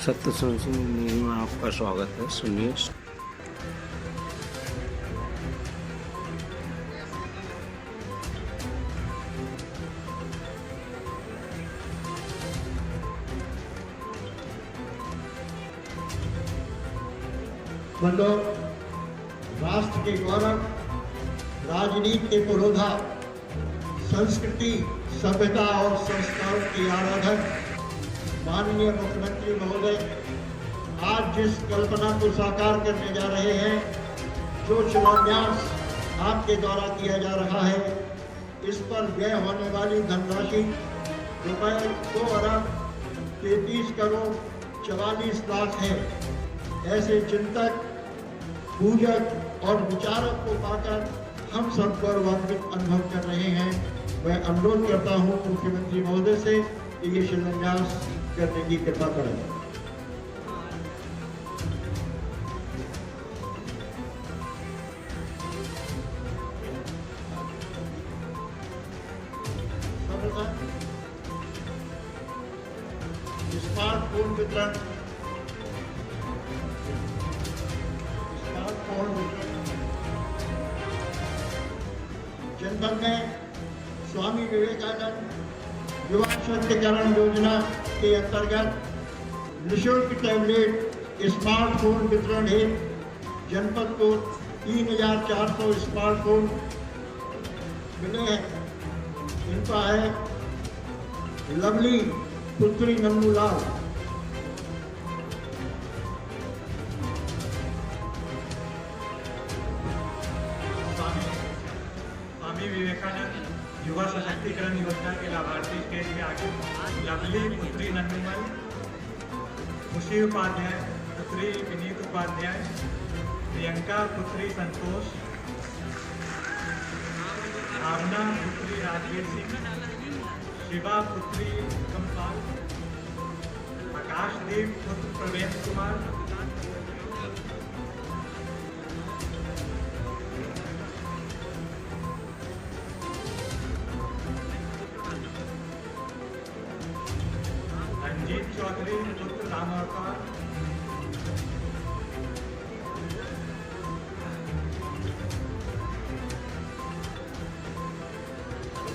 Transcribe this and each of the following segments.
सत्य संसद में आपका स्वागत है। सुनिए। बंधु, राष्ट्र के गौरव, राजनीति के पुरोधा, संस्कृति, सभ्यता और संस्कारों के आराधक माननीय मुख्यमंत्री महोदय आज जिस कल्पना को साकार करने जा रहे हैं, जो शिलान्यास आपके द्वारा किया जा रहा है, इस पर व्यय होने वाली धनराशि रुपये 2 अरब 33 करोड़ 44 लाख है। ऐसे चिंतक, पूजक और विचारक को पाकर हम सब गौरवान्वित अनुभव कर रहे हैं। मैं अनुरोध करता हूं मुख्यमंत्री महोदय से कि ये शिलान्यास करने की कृपा करें। स्मार्टफोन वितरण, जनपद में स्वामी विवेकानंद युवा सशक्तिकरण योजना के अंतर्गत निःशुल्क टैबलेट स्मार्टफोन वितरण हेतु जनपद को 3400 स्मार्टफोन मिले हैं। इनका है लवली पुत्री नन्नूलाल। स्वामी विवेकानंद युवा सशक्तिकरण योजना के लाभार्थी स्टेज में आगे लवली पुत्री नन्नूलाल, खुशी उपाध्याय पुत्री विनीत उपाध्याय, प्रियंका पुत्री संतोष, भावना पुत्री राजवीर सिंह, शिवा पुत्री कमपाल, आकाशदीप पुत्र प्रवेश कुमार, रंजीत चौधरी पुत्र रामअवतार,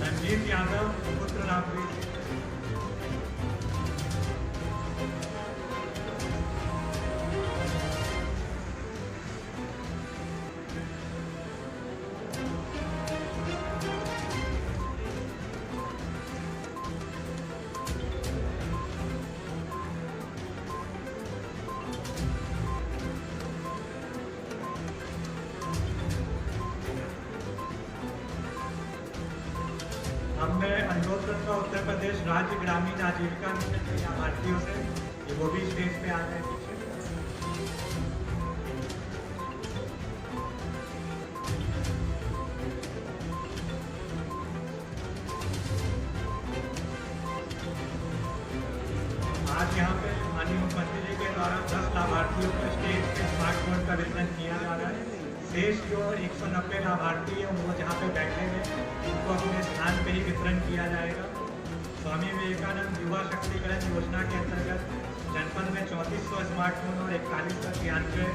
रंजीत यादव पुत्र रामवीर, हमने अनुरोध करता उत्तर प्रदेश राज्य ग्रामीण आजीविका मिशन के लाभार्थियों से कि वो भी स्टेज पे आ गए पीछे। आज यहाँ पे माननीय मुख्यमंत्री जी के द्वारा 10 लाभार्थियों को स्टेज पे स्मार्टफोन का वितरण किया जा रहा है। शेष जो 190 लाभार्थी है वो जहाँ पे बैठे हैं उनको अपने स्थान पे ही वितरण किया जाएगा। स्वामी विवेकानंद युवा शक्तिकरण योजना के अंतर्गत जनपद में 3400 स्मार्टफोन और 4193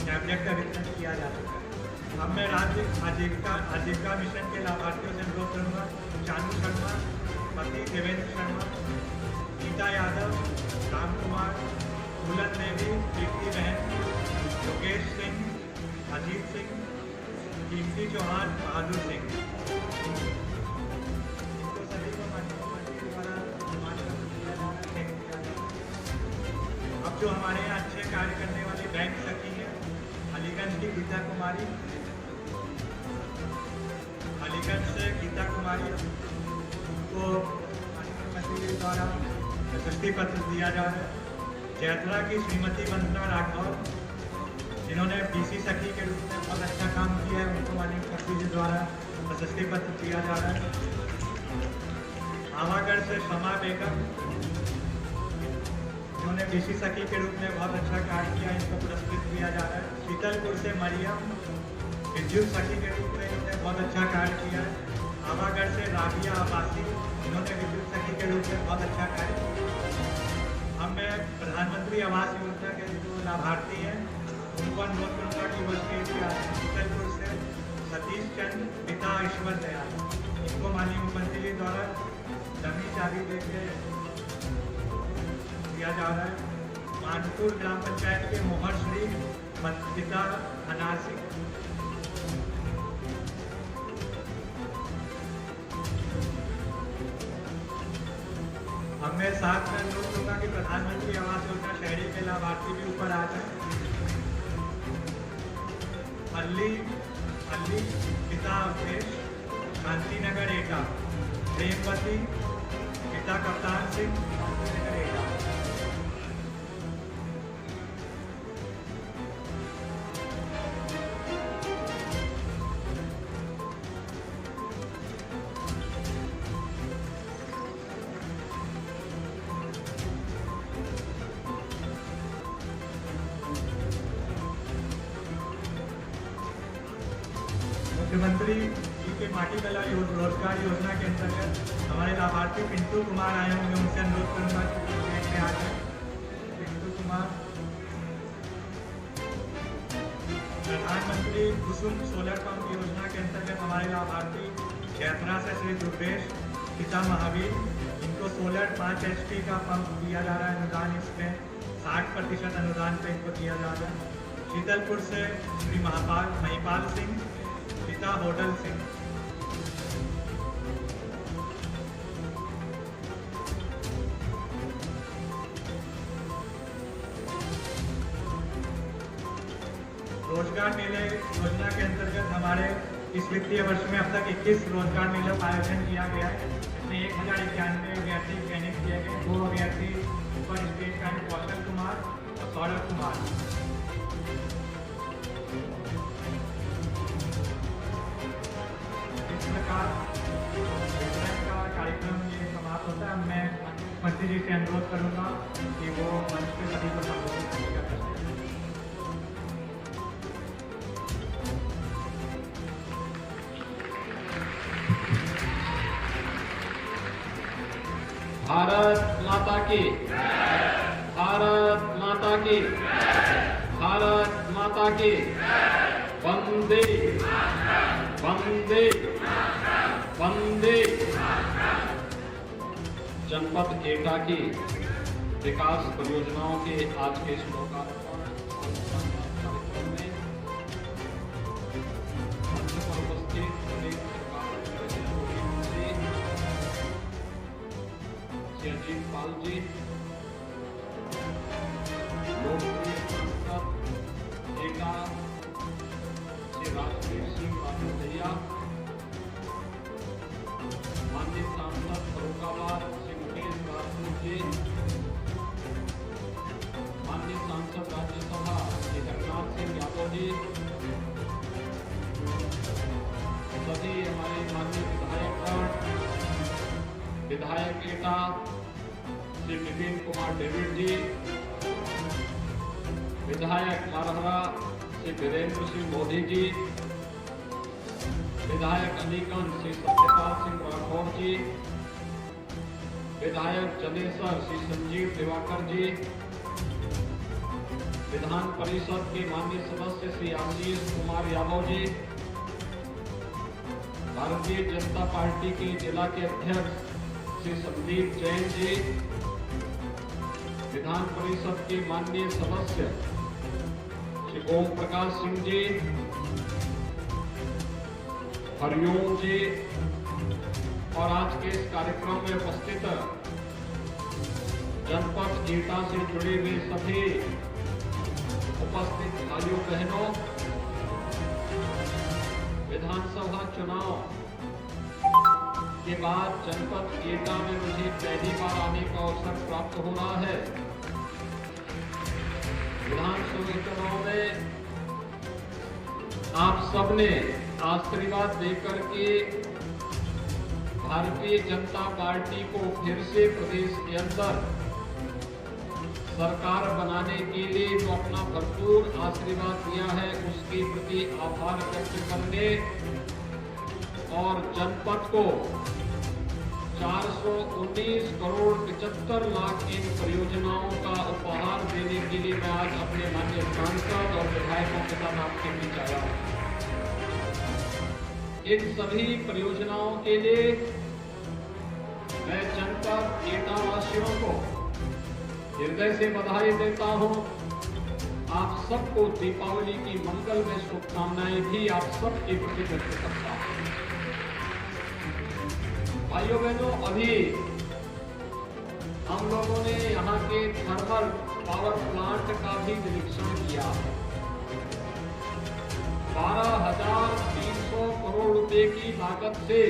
टैबलेट का वितरण किया जा चुका है। अब मैं राज्य आजीविका मिशन के लाभार्थियों से अनुरोध करूँगा चानू शर्मा, पति देवेंद्र शर्मा, गीता यादव, राम कुमार, फूलन देवी, प्रीति बहन, योगेश सिंह, अजीत सिंह, कीर्ति चौहान, बहादुर सिंह, इनको सभी को मुख्यमंत्री द्वारा सम्मानित किया जा रहा है। अब जो हमारे यहाँ अच्छे कार्य करने वाली बैंक सखी है अलीगंज की गीता कुमारी, अलीगंज से गीता कुमारी को मुख्यमंत्री द्वारा प्रशस्ति पत्र दिया जा रहा है। जैतरा की श्रीमती वंदना राठौर जिन्होंने बीसी सखी के रूप में बहुत अच्छा काम किया है, उनको माननीय मुख्यमंत्री जी द्वारा प्रशस्ति पत्र दिया जा रहा है। आवागढ़ से शमा बेगम जिन्होंने बीसी सखी के रूप में बहुत अच्छा कार्य किया, इनको पुरस्कृत किया जा रहा है। शीतलपुर से मरियम विद्युत सखी के रूप में इन्होंने बहुत अच्छा कार्य किया है। आवागढ़ से राबिया आबासी जिन्होंने विद्युत सखी के रूप में बहुत अच्छा कार्य किया। हम मैं प्रधानमंत्री आवास योजना के जो लाभार्थी हैं उनको अनुरोध करूँगा कि वो स्टेज पे आए। शीतलपुर से सतीश चंद्र पिता ईश्वर दयाल, इनको माननीय मुख्यमंत्री जी द्वारा जमीन चाबी देके दिया जा रहा है। मानपुर ग्राम पंचायत के मोहर श्री पिता अनार सिंह। मैं साथ में अनुरोध करूँगा कि प्रधानमंत्री आवास योजना शहरी के लाभार्थी भी ऊपर आ जाए। अल्ली पिता अवधेश, शांतिनगर एटा। प्रेमवती पिता कप्तान सिंह, शांतिनगर एटा। मुख्यमंत्री जी के माटी कला रोजगार योजना के अंतर्गत हमारे लाभार्थी पिंटू कुमार आए होंगे, उनसे अनुरोध करूंगा कि स्टेज पे आ जाए। पिंटू कुमार। प्रधानमंत्री कुसुम सोलर पंप योजना के अंतर्गत हमारे लाभार्थी जयपुरा से श्री दुर्गेश पिता महावीर, इनको सोलर 5 HP का पंप दिया जा रहा है। अनुदान इसमें 60% अनुदान पे इनको दिया जा रहा है। शीतलपुर से श्री महिपाल सिंह पिता होटल सिंह। रोजगार मेले योजना के अंतर्गत हमारे इस वित्तीय वर्ष में अब तक 21 रोजगार मेलों का आयोजन किया गया है। इसमें 1091 अभ्यर्थी चयनित किए गए। 2 अभ्यर्थी ऊपर स्टेज का है, कौशल कुमार और सौरभ कुमार। इस प्रकार का कार्यक्रम ये समाप्त होता है। मैं मंत्री जी से अनुरोध करूंगा कि वो मंच पे सभी को संबोधित करने का प्रश्न। भारत माता की, भारत माता की, भारत माता की। वंदे वंदे वंदे। जनपद एटा की विकास परियोजनाओं के आज के इस लोकार्पण कार्यक्रम में मंच पर उपस्थित श्री अजीत पाल जी, लोकप्रिय सांसद एटा श्री राजवीर सिंह बादलैया, माननीय सांसद फरुखाबाद श्री मुकेश राजपूत जी, माननीय सांसद राज्यसभा श्री जगन्नाथ सिंह यादव जी, सभी हमारे माननीय विधायक एटा श्री विपिन कुमार डेविड जी, विधायक मारहरा श्री वीरेंद्र सिंह मोदी जी, विधायक अलीगंज श्री सत्यपाल सिंह राठौर जी, विधायक जलेसर श्री संजीव दिवाकर जी, विधान परिषद के माननीय सदस्य श्री आशीष कुमार यादव जी, भारतीय जनता पार्टी के जिला के अध्यक्ष श्री संदीप जैन जी, विधान परिषद के माननीय सदस्य श्री ओम प्रकाश सिंह जी, हरिओम जी और आज के इस कार्यक्रम में उपस्थित जनपद एटा से जुड़े हुए सभी उपस्थित भाइयों बहनों, विधानसभा चुनाव के बाद जनपद एटा में मुझे पहली बार आने का अवसर प्राप्त हो रहा है। विधानसभा चुनाव में आप सबने आशीर्वाद देकर के भारतीय जनता पार्टी को फिर से प्रदेश के अंदर सरकार बनाने के लिए जो अपना भरपूर आशीर्वाद दिया है उसके प्रति आभार व्यक्त करने और जनपद को 419 करोड़ 75 लाख इन परियोजनाओं का उपहार देने के लिए मैं आज अपने माननीय सांसद और विधायकों के साथ आपके बीच आया हूं। इन सभी परियोजनाओं के लिए मैं जनपद एटा वासियों को हृदय से बधाई देता हूं। आप सबको दीपावली की मंगलमय शुभकामनाएं भी आप सबके प्रति व्यक्त करता हूं। भाइयों बहनों, अभी हम लोगों ने यहाँ के थर्मल पावर प्लांट का भी निरीक्षण किया है। 12,300 करोड़ रुपए की लागत से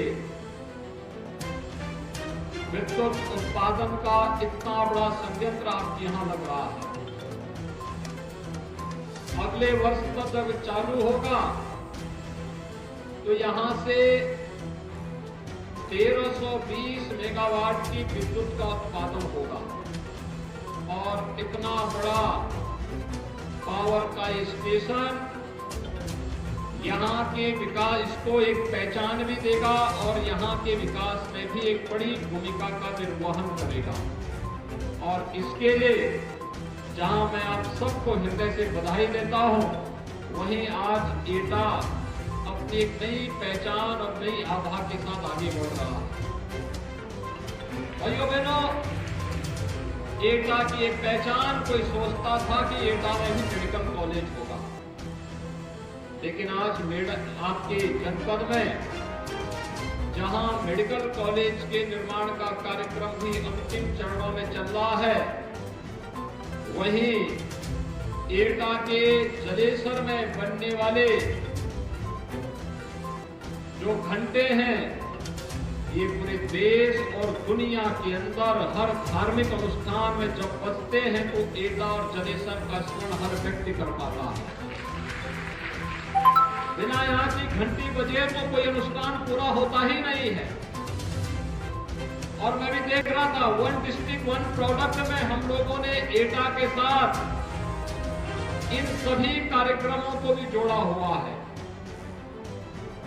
विद्युत उत्पादन का इतना बड़ा संयंत्र आपके यहाँ लग रहा है। अगले वर्ष तक जब चालू होगा तो यहां से 1320 मेगावाट की विद्युत का उत्पादन होगा और इतना बड़ा पावर का स्टेशन यहाँ के विकास इसको एक पहचान भी देगा और यहाँ के विकास में भी एक बड़ी भूमिका का निर्वहन करेगा। और इसके लिए जहां मैं आप सबको हृदय से बधाई देता हूं, वहीं आज एटा अपनी एक नई पहचान और नई आभा के साथ आगे बढ़ रहा है। भाइयों बहनों, एटा की एक पहचान कोई सोचता था कि एटा में ही मेडिकल कॉलेज होगा, लेकिन आज आपके जनपद में जहां मेडिकल कॉलेज के निर्माण का कार्यक्रम भी अंतिम चरणों में चल रहा है, वहीं एटा के जलेसर में बनने वाले जो घंटे हैं, ये पूरे देश और दुनिया के अंदर हर धार्मिक अनुष्ठान में जब बजते हैं तो एटा और जलेसर का स्मरण हर व्यक्ति कर पाता है। बिना यहाँ की घंटी बजे तो कोई अनुष्ठान पूरा होता ही नहीं है। और मैं भी देख रहा था, वन डिस्ट्रिक्ट वन प्रोडक्ट में हम लोगों ने एटा के साथ इन सभी कार्यक्रमों को भी जोड़ा हुआ है।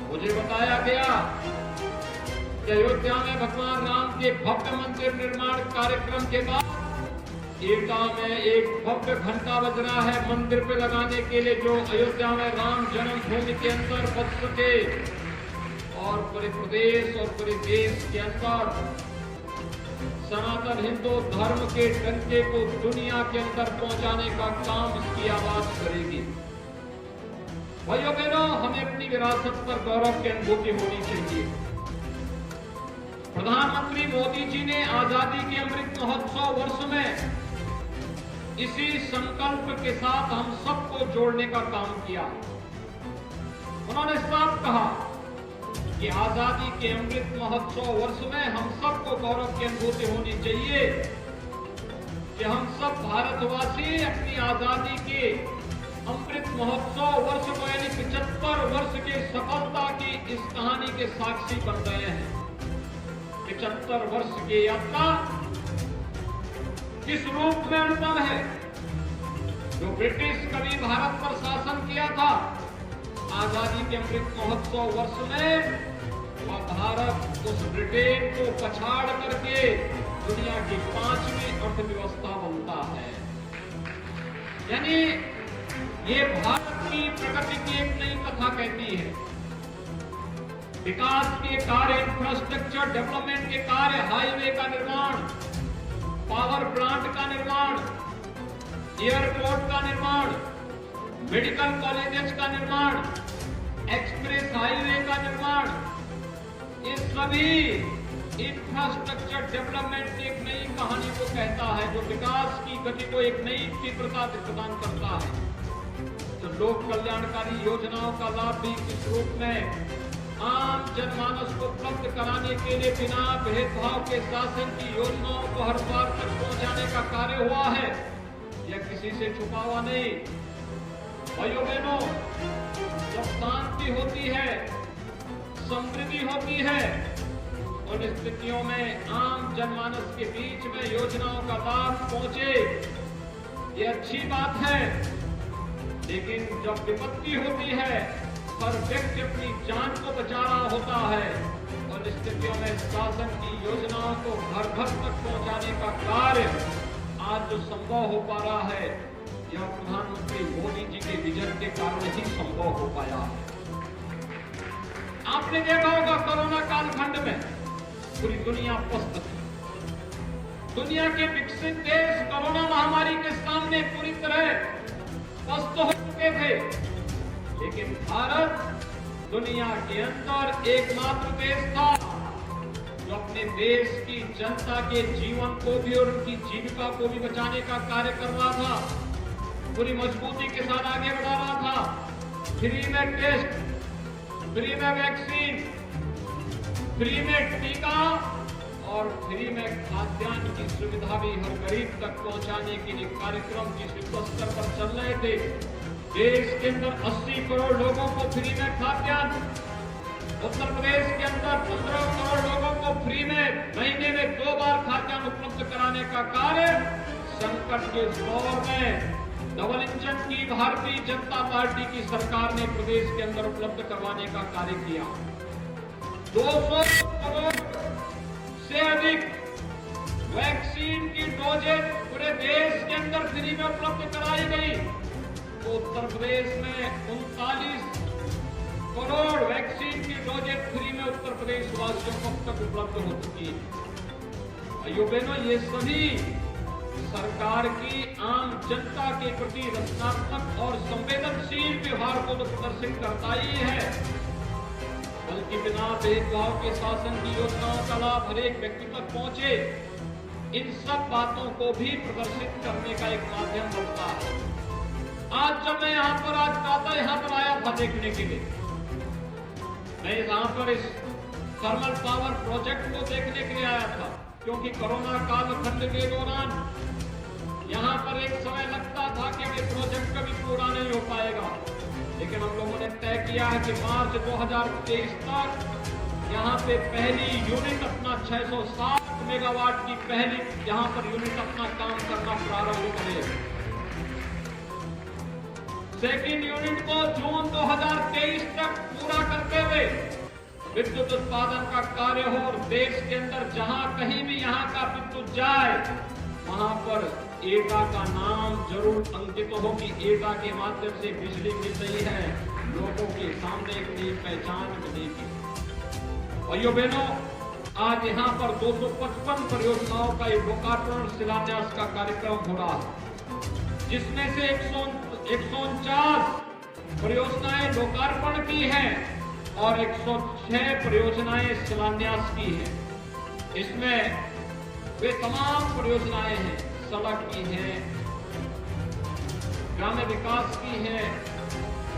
मुझे बताया गया कि अयोध्या में भगवान राम के भव्य मंदिर निर्माण कार्यक्रम के बाद एटा में एक भव्य घंटा बज रहा है मंदिर पे लगाने के लिए, जो अयोध्या में राम जन्मभूमि के अंदर बज सके और पूरे प्रदेश और पूरे देश के अंदर सनातन हिंदू धर्म के डंके को दुनिया के अंदर पहुंचाने का काम इसकी आवाज करेगी। भाइयों बहनों, हमें अपनी विरासत पर गौरव की अनुभूति होनी चाहिए। प्रधानमंत्री मोदी जी ने आजादी के अमृत महोत्सव वर्ष में इसी संकल्प के साथ हम सबको जोड़ने का काम किया। उन्होंने साफ कहा कि आजादी के अमृत महोत्सव वर्ष में हम सबको गौरव की अनुभूति होनी चाहिए कि हम सब भारतवासी अपनी आजादी के अमृत महोत्सव वर्ष को यानी 75 वर्ष की सफलता की इस कहानी के साक्षी बन रहे हैं। 75 वर्ष की यात्रा किस रूप में अनुपम है। जो ब्रिटिश कभी भारत पर शासन किया था, आजादी के अमृत महोत्सव वर्ष में वह भारत उस ब्रिटेन को पछाड़ करके दुनिया की 5वीं अर्थव्यवस्था बनता है। यानी ये भारत की प्रगति की एक नई कथा कहती है। विकास के कार्य, इंफ्रास्ट्रक्चर डेवलपमेंट के कार्य, हाईवे का निर्माण, पावर प्लांट का निर्माण, एयरपोर्ट का निर्माण, मेडिकल कॉलेजेस का निर्माण, एक्सप्रेस हाईवे का निर्माण, ये सभी इंफ्रास्ट्रक्चर डेवलपमेंट एक नई कहानी को कहता है, जो विकास की गति को एक नई तीव्रता प्रदान करता है। तो लोक कल्याणकारी योजनाओं का लाभ भी इस रूप में आम जनमानस को उपलब्ध कराने के लिए बिना भेदभाव के शासन की योजनाओं को हर द्वार तक पहुंचाने का कार्य हुआ है। यह किसी से छुपा हुआ नहीं। भाइयों बहनों, जब शांति होती है, समृद्धि होती है, उन स्थितियों में आम जनमानस के बीच में योजनाओं का लाभ पहुंचे, ये अच्छी बात है। लेकिन जब विपत्ति होती है, हर व्यक्ति अपनी जान को बचा रहा होता है और परिस्थितियों में शासन की योजनाओं को घर घर तक पहुंचाने का कार्य आज जो संभव हो पा रहा है, यह प्रधानमंत्री मोदी जी के विजन के कारण ही संभव हो पाया है। आपने देखा होगा कोरोना कालखंड में पूरी दुनिया पस्त थी। दुनिया के विकसित देश कोरोना महामारी के सामने पूरी तरह पस्त हो चुके थे, लेकिन भारत दुनिया के अंदर एकमात्र देश था जो अपने देश की जनता के जीवन को भी और उनकी जीविका को भी बचाने का कार्य कर रहा था, पूरी मजबूती के साथ आगे बढ़ा रहा था। फ्री में टेस्ट, फ्री में वैक्सीन, फ्री में टीका और फ्री में खाद्यान्न की सुविधा भी हर गरीब तक पहुंचाने के लिए कार्यक्रम जिस स्तर पर चल रहे थे। देश के अंदर 80 करोड़ लोगों को फ्री में खाद्यान्न, उत्तर प्रदेश के अंदर 15 करोड़ लोगों को फ्री में महीने में 2 बार खाद्यान्न उपलब्ध कराने का कार्य संकट के दौर में डबल इंजन की भारतीय जनता पार्टी की सरकार ने प्रदेश के अंदर उपलब्ध करवाने का कार्य किया। 200 करोड़ से अधिक वैक्सीन की डोजेज पूरे देश के अंदर फ्री में उपलब्ध कराई गई। तो उत्तर प्रदेश में 39 करोड़ वैक्सीन की डोजेज फ्री में उत्तर प्रदेश वासियों को अब तक उपलब्ध हो चुकी है। भाइयों बहनों, ये सभी सरकार की आम जनता के प्रति रचनात्मक और संवेदनशील व्यवहार को तो प्रदर्शित करता ही है, बल्कि बिना भेदभाव के शासन की योजनाओं का लाभ हर एक व्यक्ति तक पहुंचे, इन सब बातों को भी प्रदर्शित करने का एक माध्यम बनता है। आज जब मैं यहाँ पर आया था देखने के लिए, मैं यहाँ पर इस थर्मल पावर प्रोजेक्ट को देखने के लिए आया था, क्योंकि कोरोना कालखंड के दौरान यहाँ पर एक समय लगता था कि ये प्रोजेक्ट कभी पूरा नहीं हो पाएगा, लेकिन हम लोगों ने तय किया है कि मार्च 2023 तक यहाँ पे पहली यूनिट अपना 660 मेगावाट की पहली यहाँ पर यूनिट अपना काम करना प्रारंभ करे। सेकेंड यूनिट को जून 2023 तक पूरा करते हुए विद्युत उत्पादन का कार्य हो और देश के अंदर जहां कहीं भी यहाँ का विद्युत जाए वहां पर एटा का नाम जरूर अंकित हो कि एटा के माध्यम से बिजली मिल रही है, लोगों के सामने एक नई पहचान मिलेगी। भाइयों बहनों, आज यहाँ पर 255 परियोजनाओं का एक लोकार्पण शिलान्यास का कार्यक्रम हो रहा है, जिसमें से 149 परियोजनाएं लोकार्पण की हैं और 106 परियोजनाएं शिलान्यास की हैं। इसमें वे तमाम परियोजनाएं हैं, सड़क की है, ग्राम्य विकास की है,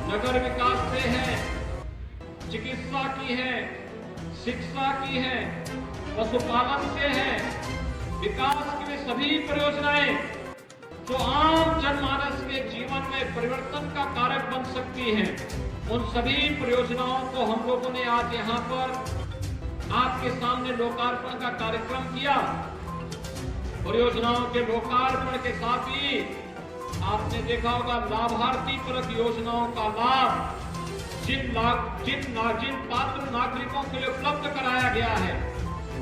नगर विकास से है, चिकित्सा की है, शिक्षा की है, पशुपालन से है, विकास की वे सभी परियोजनाएं जो आम जनमानस के जीवन में परिवर्तन का कारक बन सकती हैं, उन सभी परियोजनाओं को हम लोगों ने आज यहाँ पर आपके सामने लोकार्पण का कार्यक्रम किया। परियोजनाओं के लोकार्पण के साथ ही आपने देखा होगा लाभार्थी परक योजनाओं का लाभ जिन पात्र नागरिकों के लिए उपलब्ध कराया गया है,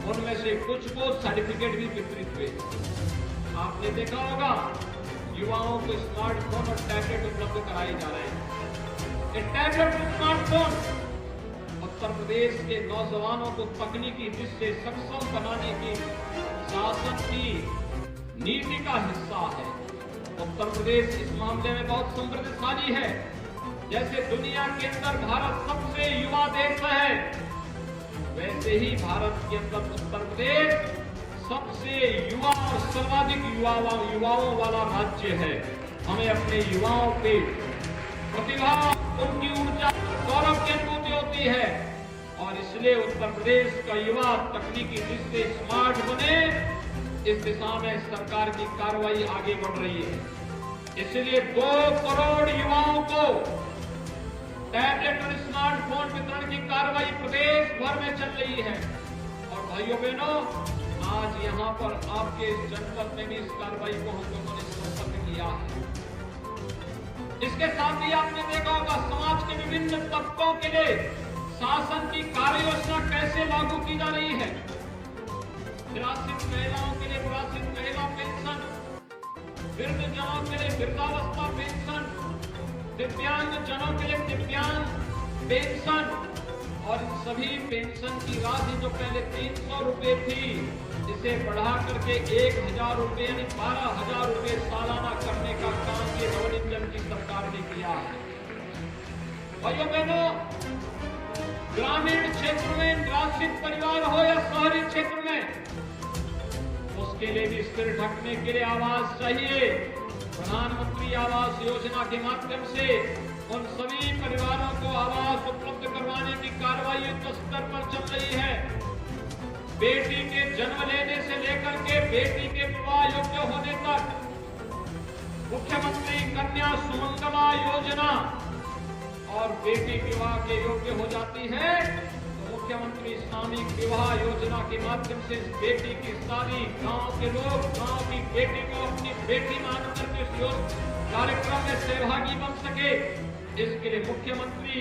उनमें से कुछ को सर्टिफिकेट भी वितरित हुए। आपने देखा होगा युवाओं को स्मार्टफोन और टैबलेट उपलब्ध कराए जा रहे हैं। ये टैबलेट और स्मार्टफोन उत्तर प्रदेश के नौजवानों को तकनीकी दृष्टि से सक्षम बनाने की शासन की नीति का हिस्सा है। उत्तर प्रदेश इस मामले में बहुत समृद्धशाली है। जैसे दुनिया के अंदर भारत सबसे युवा देश है, वैसे ही भारत के अंदर उत्तर प्रदेश सबसे युवा और सर्वाधिक युवाओं वाला राज्य है। हमें अपने युवाओं पे प्रतिभा, उनकी ऊर्जा, गौरव की अनुभूति होती है और इसलिए उत्तर प्रदेश का युवा तकनीकी दृष्टि से स्मार्ट बने, इस दिशा में सरकार की कार्रवाई आगे बढ़ रही है। इसलिए 2 करोड़ युवाओं को टैबलेट और स्मार्टफोन वितरण की कार्रवाई प्रदेश भर में चल रही है। और भाइयों बहनों, आज यहाँ पर आपके इस जनपद में भी इस कार्रवाई को हम लोगों ने संपन्न किया है। इसके साथ ही आपने देखा होगा समाज के विभिन्न तबकों के लिए शासन की कार्य योजना कैसे लागू की जा रही है। निराश्रित महिलाओं के लिए निराश्रित महिला पेंशन, वृद्ध जनों के लिए वृद्धावस्था पेंशन, दिव्यांग जनों के लिए दिव्यांग पेंशन, और इन सभी पेंशन की राशि जो पहले 300 रुपए थी, इसे बढ़ा करके 1000 रुपए यानी 12,000 रुपए सालाना करने का काम ये नवनीत जन की सरकार ने किया है। भाइयों बहनों, ग्रामीण क्षेत्र में निराश्रित परिवार हो या शहरी क्षेत्र में, उसके लिए भी सिर ढकने के लिए आवास चाहिए। प्रधानमंत्री आवास योजना के माध्यम से उन सभी परिवारों को आवास उपलब्ध करवाने की कार्रवाई युद्ध स्तर पर चल रही है। बेटी के जन्म लेने से लेकर के बेटी के विवाह योग्य होने तक मुख्यमंत्री कन्या सुमंगला योजना, और बेटी विवाह के योग्य हो जाती है तो मुख्यमंत्री सामूहिक विवाह योजना के माध्यम से इस बेटी की शादी गांव के लोग गांव की बेटी को अपनी बेटी मानकर के इस कार्यक्रम में सहभागी बन सके, इसके लिए मुख्यमंत्री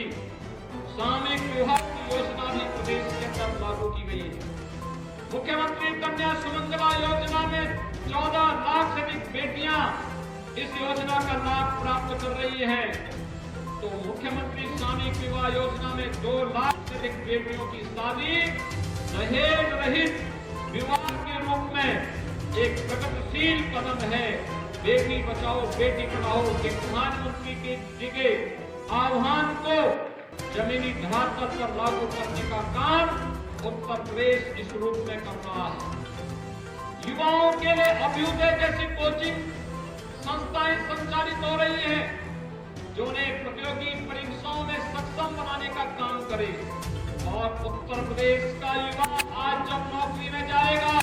सामूहिक विवाह की योजना भी प्रदेश के अंदर लागू की गई है। मुख्यमंत्री कन्या सुमंगला योजना में 14 लाख से अधिक बेटियां इस योजना का लाभ प्राप्त कर रही हैं। तो मुख्यमंत्री सामूहिक विवाह योजना में 2 लाख से अधिक बेटियों की शादी दहेज रहित विवाह के रूप में एक प्रगतिशील कदम है। बेटी बचाओ बेटी पढ़ाओ के प्रधानमंत्री जी के आह्वान को जमीनी धरातल पर लागू करने का काम उत्तर प्रदेश इस रूप में कर रहा है। युवाओं के लिए अभ्युदय जैसी कोचिंग संस्थाएं संचालित हो रही हैं, जो उन्हें प्रतियोगी परीक्षाओं में सक्षम बनाने का काम करे। और उत्तर प्रदेश का युवा आज जब नौकरी में जाएगा,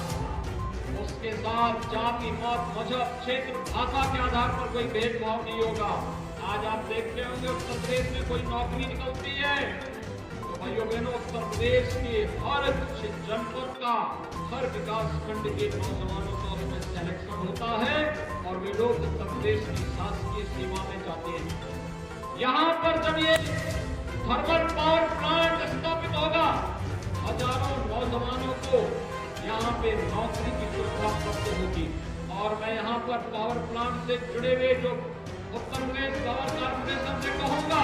उसके साथ जाति, मत, मजहब, क्षेत्र, भाषा के आधार पर कोई भेदभाव नहीं होगा। आज आप देखते होंगे उत्तर प्रदेश में कोई नौकरी निकलती है तो भाइयों बहनों, उत्तर प्रदेश के हर जनपद का हर विकास खंड के नौजवानों का उसमें सिलेक्शन होता है और वे लोग उत्तर प्रदेश की शासकीय सेवा में जाते हैं। यहाँ पर जब ये थर्मल पावर प्लांट स्थापित होगा, हजारों नौजवानों को यहाँ पे नौकरी की सुविधा प्राप्त होगी। और मैं यहाँ पर पावर प्लांट से जुड़े हुए जो उत्तर प्रदेश पावर कॉर्पोरेशन से कहूंगा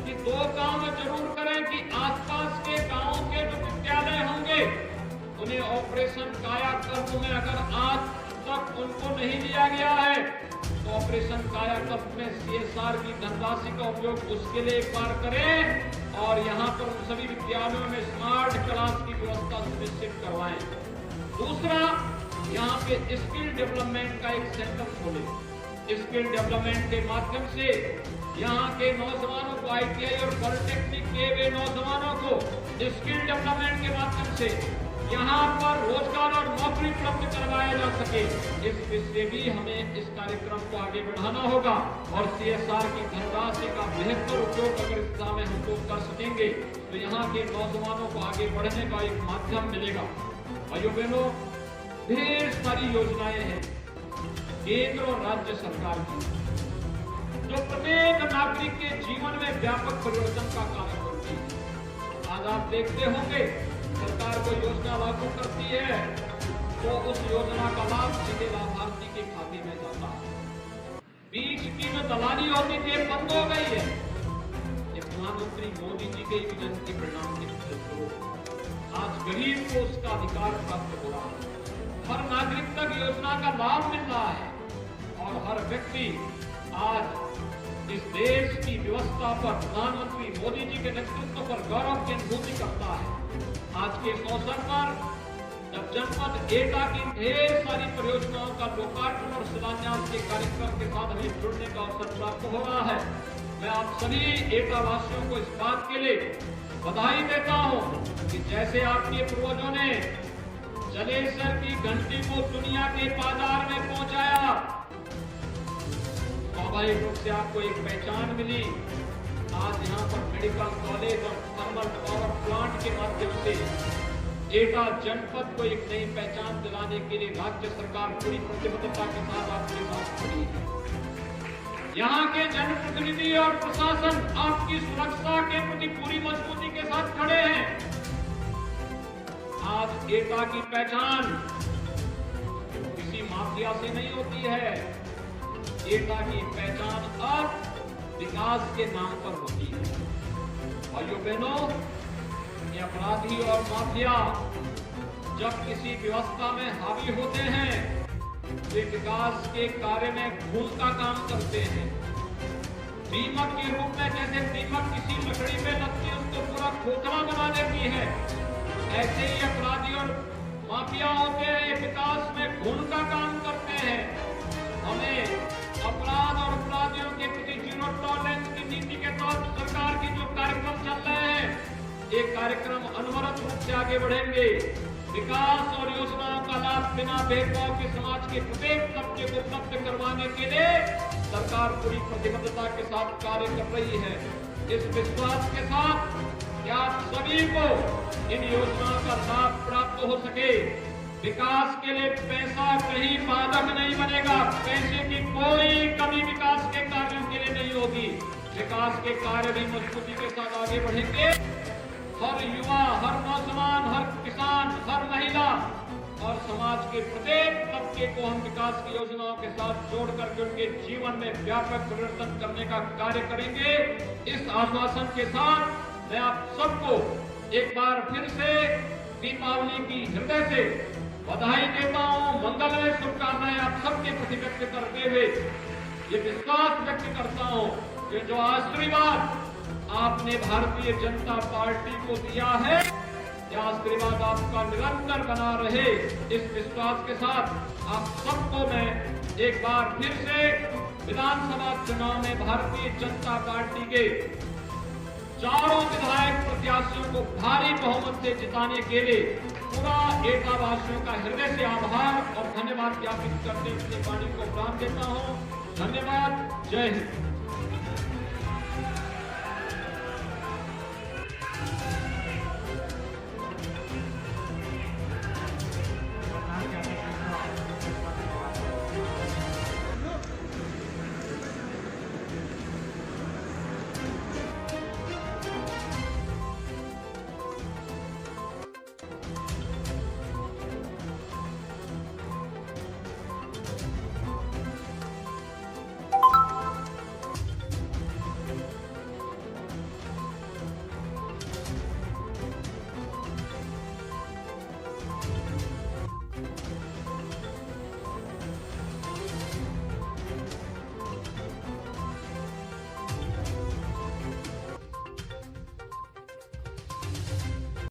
कि 2 काम जरूर करें कि आसपास के गांवों के जो विद्यालय होंगे उन्हें ऑपरेशन कायाकल्प में अगर आज तक उनको नहीं लिया गया है तो ऑपरेशन कायाकल्प में CSR की धनराशि का उपयोग उसके लिए एक बार करें और यहाँ पर उन सभी विद्यालयों में स्मार्ट क्लास की व्यवस्था सुनिश्चित करवाएं। दूसरा, यहाँ पे स्किल डेवलपमेंट का एक सेंटर खोले। स्किल डेवलपमेंट के माध्यम से यहाँ के नौजवानों को ITI और पॉलिटेक्निक के वे नौजवानों को स्किल डेवलपमेंट के माध्यम से यहाँ पर रोजगार और नौकरी उपलब्ध करवाया जा सके। इससे भी हमें इस कार्यक्रम को आगे बढ़ाना होगा और CSR की धनराशि का बेहतर उपयोग अगर इस दिशा में हम लोग कर सकेंगे तो यहाँ के नौजवानों को आगे बढ़ने का एक माध्यम मिलेगा। भाइयों बहनों, ढेर सारी योजनाएं हैं केंद्र और राज्य सरकार की जो प्रत्येक नागरिक के जीवन में व्यापक परिवर्तन का कारण करती है। आज आप देखते होंगे सरकार कोई योजना लागू करती है तो उस योजना का लाभ सीधे लाभार्थी के खाते में जाता है। बीच की जो दलाली होती थी बंद हो गई है। ये प्रधानमंत्री मोदी जी के विजन के परिणाम के फलस्वरूप आज गरीब को उसका अधिकार प्राप्त हो रहा है। हर नागरिक तक योजना का लाभ मिल रहा है और हर व्यक्ति आज इस देश की व्यवस्था पर प्रधानमंत्री मोदी जी के नेतृत्व पर गौरव की अनुभूति करता है। आज के इस अवसर पर जब जनपद एटा की ढेर सारी परियोजनाओं का लोकार्पण और शिलान्यास के कार्यक्रम के साथ हमें जुड़ने का अवसर प्राप्त हो रहा है, मैं आप सभी एटा वासियों को इस बात के लिए बधाई देता हूँ कि जैसे आपके पूर्वजों ने जलेसर की घंटी को दुनिया के बाजार में पहुंचाया, स्वाभाविक रूप से आपको एक पहचान मिली। आज यहाँ पर मेडिकल कॉलेज और थर्मल पावर प्लांट के माध्यम से एटा जनपद को एक नई पहचान दिलाने के लिए राज्य सरकार पूरी प्रतिबद्धता के साथ आपके साथ खड़ी है। यहाँ के जनप्रतिनिधि और प्रशासन आपकी सुरक्षा के प्रति पूरी मजबूती के साथ खड़े हैं। आज एकता की पहचान किसी माफिया से नहीं होती है, एकता की पहचान अब विकास के नाम पर होती है। भाइयों बहनों, ये अपराधी और माफिया जब किसी व्यवस्था में हावी होते हैं, वे विकास के कार्य में घूस का काम करते हैं। दीमक के रूप में जैसे दीमक किसी लकड़ी में लगती है, उसको पूरा खोखला बना देती है, ऐसे ही अपराधी और माफिया होते हैं, विकास में घून का काम करते हैं। हमें अपराध और अपराधियों के प्रति जीरो टॉलरेंस की नीति के तहत सरकार के जो कार्यक्रम चल रहे हैं, एक कार्यक्रम अनवरत रूप से आगे बढ़ेंगे। विकास और योजनाओं का लाभ बिना भेदभाव के समाज के प्रत्येक तबके को उपलब्ध करवाने के लिए सरकार पूरी प्रतिबद्धता के साथ कार्य कर रही है। इस विश्वास के साथ कि आप सभी को इन योजनाओं का लाभ प्राप्त हो सके। विकास के लिए पैसा कहीं बाधक नहीं बनेगा, पैसे की कोई कमी विकास के कार्यों के लिए नहीं होगी। विकास के कार्य भी मजबूती के साथ आगे बढ़ेंगे। हर युवा, हर नौजवान, हर किसान, हर महिला और समाज के प्रत्येक तबके को हम विकास की योजनाओं के साथ जोड़ करके उनके जीवन में व्यापक परिवर्तन करने का कार्य करेंगे। इस आश्वासन के साथ मैं आप सबको एक बार फिर से दीपावली की हृदय से बधाई देता हूँ, मंगलमय शुभकामनाएं आप सबके प्रति व्यक्त करते हुए ये विश्वास व्यक्त करता हूँ कि जो आशीर्वाद आपने भारतीय जनता पार्टी को दिया है, यह आशीर्वाद आपका निरंतर बना रहे। इस विश्वास के साथ आप सबको मैं एक बार फिर से विधानसभा चुनाव में भारतीय जनता पार्टी के चारों विधायक प्रत्याशियों को भारी बहुमत से जिताने के लिए पूरा एटावासियों का हृदय से आभार और धन्यवाद ज्ञापित करते हुए वाणी को प्राप्त देता हूँ। धन्यवाद। जय हिंद।